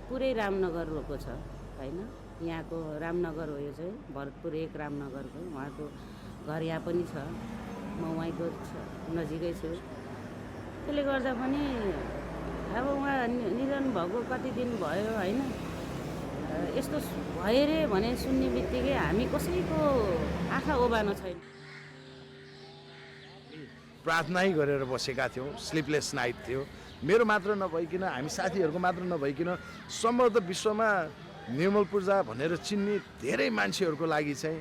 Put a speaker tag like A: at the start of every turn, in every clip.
A: भरतपुरै रामनगरको छ हैन। यहाँको रामनगर हो यो चाहिँ, भरतपुर 1 रामनगरको। उहाँको घर यहाँ पनि छ, म उहाँको नजिकै छु। त्यसले गर्दा पनि अब उहाँ निधन भएको कति दिन भयो हैन। यस्तो भयो रे भने सुन्ने बित्तिकै हामी कसैको आँखा ओभानो छैन।
B: प्रार्थनै गरेर बसेका थियौँ, स्लिपलेस नाइट थियो। मेरो मात्र नभइकन, हामी साथीहरूको मात्र नभइकन सम्भवतः विश्वमा निर्मल पूजा भनेर चिन्ने धेरै मान्छेहरूको लागि चाहिँ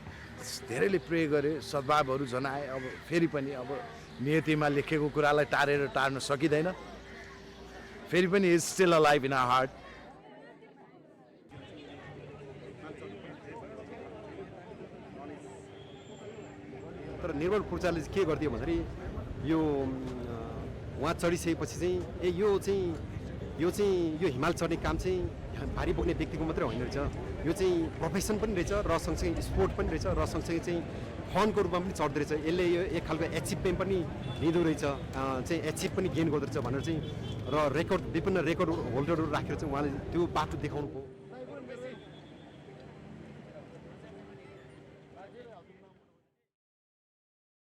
B: धेरैले प्रे गरे, सद्भावहरू जनाए। अब फेरि पनि अब नियतिमा लेखेको कुरालाई टार्न सकिँदैन। फेरि पनि is still alive in our heart.
C: तर निर्मल पूजाले के गरिदियो भन्दाखेरि यो उहाँ चढिसकेपछि चाहिँ यो हिमाल चढ्ने काम चाहिँ भारी बोक्ने व्यक्तिको मात्रै होइन रहेछ, यो चाहिँ प्रोफेसन पनि रहेछ र सँगसँगै स्पोर्ट पनि रहेछ र सँगसँगै चाहिँ फनको रूपमा पनि चढ्दो रहेछ। यसले यो एक खालको एचिभमेन्ट पनि लिँदो रहेछ, चाहिँ एचिभ पनि गेन गर्दो रहेछ भनेर चाहिँ र विभिन्न रेकर्ड होल्डरहरू राखेर चाहिँ उहाँले त्यो बाटो देखाउनु भयो।